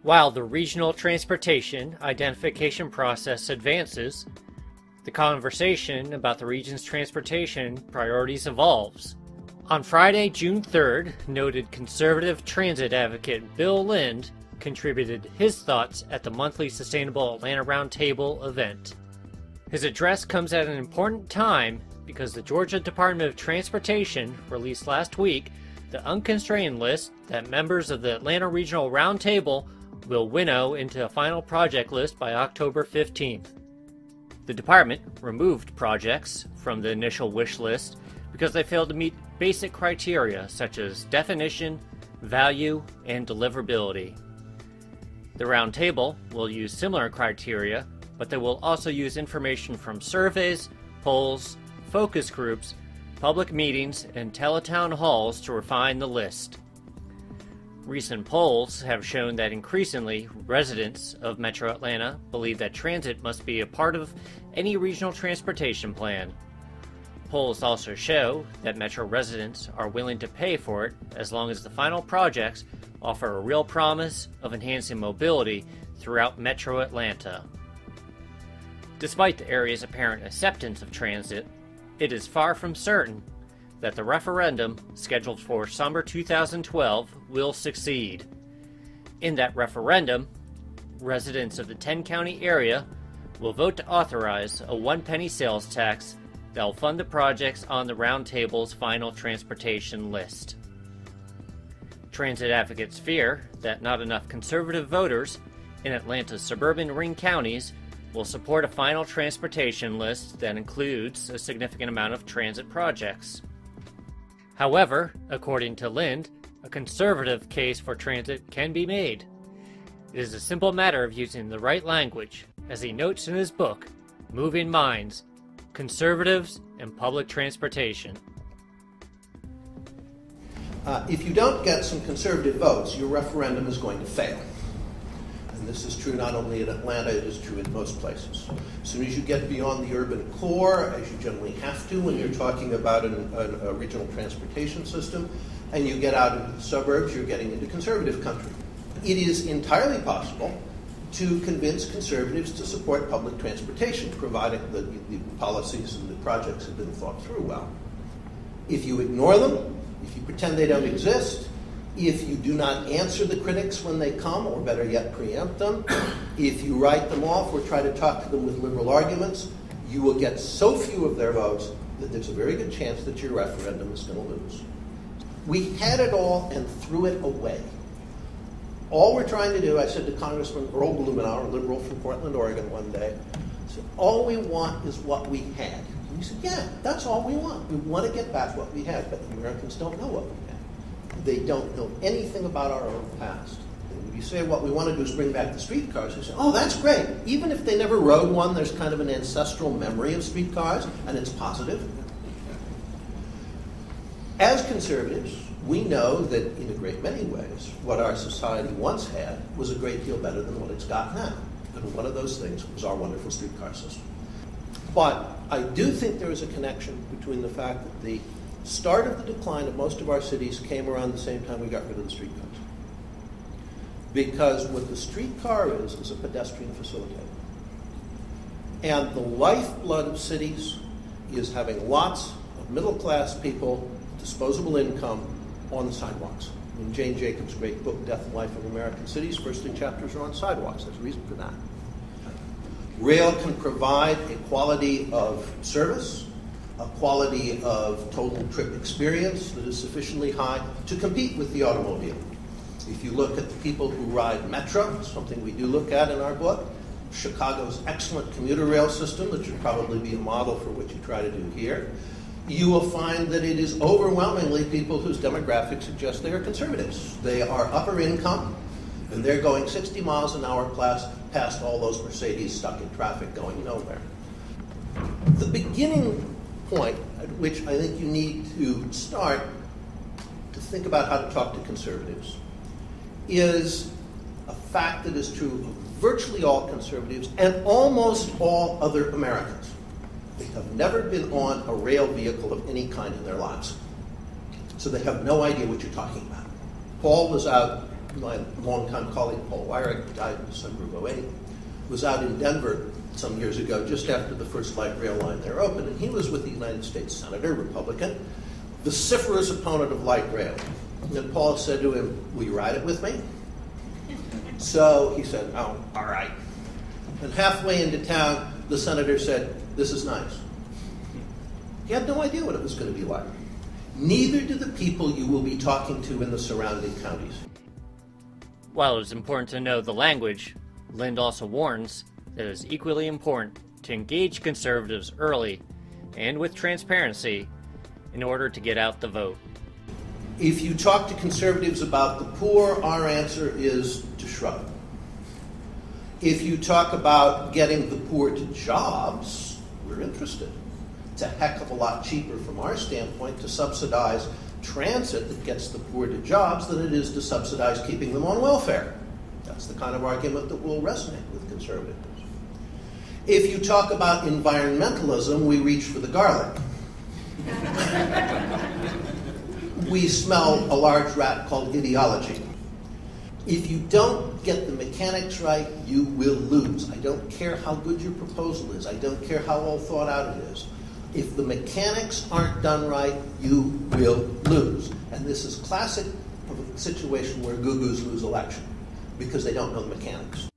While the regional transportation identification process advances, the conversation about the region's transportation priorities evolves. On Friday, June 3rd, noted conservative transit advocate Bill Lind contributed his thoughts at the monthly Sustainable Atlanta Roundtable event. His address comes at an important time because the Georgia Department of Transportation released last week the unconstrained list that members of the Atlanta Regional Roundtable will winnow into a final project list by October 15th. The department removed projects from the initial wish list because they failed to meet basic criteria such as definition, value, and deliverability. The roundtable will use similar criteria, but they will also use information from surveys, polls, focus groups, public meetings, and teletown halls to refine the list. Recent polls have shown that increasingly residents of Metro Atlanta believe that transit must be a part of any regional transportation plan. Polls also show that Metro residents are willing to pay for it as long as the final projects offer a real promise of enhancing mobility throughout Metro Atlanta. Despite the area's apparent acceptance of transit, it is far from certain that the referendum scheduled for summer 2012 will succeed. In that referendum, residents of the 10-county area will vote to authorize a 1-penny sales tax that will fund the projects on the Roundtable's final transportation list. Transit advocates fear that not enough conservative voters in Atlanta's suburban ring counties will support a final transportation list that includes a significant amount of transit projects. However, according to Lind, a conservative case for transit can be made. It is a simple matter of using the right language, as he notes in his book, Moving Minds, Conservatives and Public Transportation. If you don't get some conservative votes, your referendum is going to fail. And this is true not only in Atlanta, it is true in most places. As soon as you get beyond the urban core, as you generally have to when you're talking about a regional transportation system, and you get out into the suburbs, you're getting into conservative country. It is entirely possible to convince conservatives to support public transportation, provided the policies and the projects have been thought through well. If you ignore them, if you pretend they don't exist, if you do not answer the critics when they come, or better yet, preempt them, if you write them off or try to talk to them with liberal arguments, you will get so few of their votes that there's a very good chance that your referendum is going to lose. We had it all and threw it away. All we're trying to do, I said to Congressman Earl Blumenauer, a liberal from Portland, Oregon, one day, I said, all we want is what we had. And he said, yeah, that's all we want. We want to get back what we had, but Americans don't know what we had. They don't know anything about our own past. And when you say what we want to do is bring back the streetcars, they say, oh, that's great. Even if they never rode one, there's kind of an ancestral memory of streetcars, and it's positive. As conservatives, we know that in a great many ways, what our society once had was a great deal better than what it's got now. And one of those things was our wonderful streetcar system. But I do think there is a connection between the fact that the start of the decline of most of our cities came around the same time we got rid of the streetcars. Because what the streetcar is a pedestrian facilitator. And the lifeblood of cities is having lots of middle-class people, disposable income, on the sidewalks. In Jane Jacobs' great book, Death and Life of American Cities, first 3 chapters are on sidewalks. There's a reason for that. Rail can provide a quality of service, a quality of total trip experience that is sufficiently high to compete with the automobile. If you look at the people who ride Metro, something we do look at in our book, Chicago's excellent commuter rail system that should probably be a model for what you try to do here, you will find that it is overwhelmingly people whose demographics suggest they are conservatives. They are upper income, and they're going 60 miles an hour past all those Mercedes stuck in traffic going nowhere. The beginning point at which I think you need to start to think about how to talk to conservatives is a fact that is true of virtually all conservatives and almost all other Americans. They have never been on a rail vehicle of any kind in their lives. So they have no idea what you're talking about. Paul was out my longtime colleague Paul Weyrich, who died in December of 2008, was out in Denver some years ago, just after the first light rail line there opened, and he was with the United States Senator, Republican, vociferous opponent of light rail. And Paul said to him, "Will you ride it with me?" So he said, "Oh, all right." And halfway into town, the senator said, "This is nice." He had no idea what it was going to be like. Neither do the people you will be talking to in the surrounding counties. While it is important to know the language, Lind also warns that it is equally important to engage conservatives early and with transparency in order to get out the vote. If you talk to conservatives about the poor, our answer is to shrug. If you talk about getting the poor to jobs, we're interested. It's a heck of a lot cheaper from our standpoint to subsidize transit that gets the poor to jobs than it is to subsidize keeping them on welfare. That's the kind of argument that will resonate with conservatives. If you talk about environmentalism, we reach for the garlic. We smell a large rat called ideology. If you don't get the mechanics right, you will lose. I don't care how good your proposal is. I don't care how well thought out it is. If the mechanics aren't done right, you will lose. And this is classic of a situation where goo-goos lose election because they don't know the mechanics.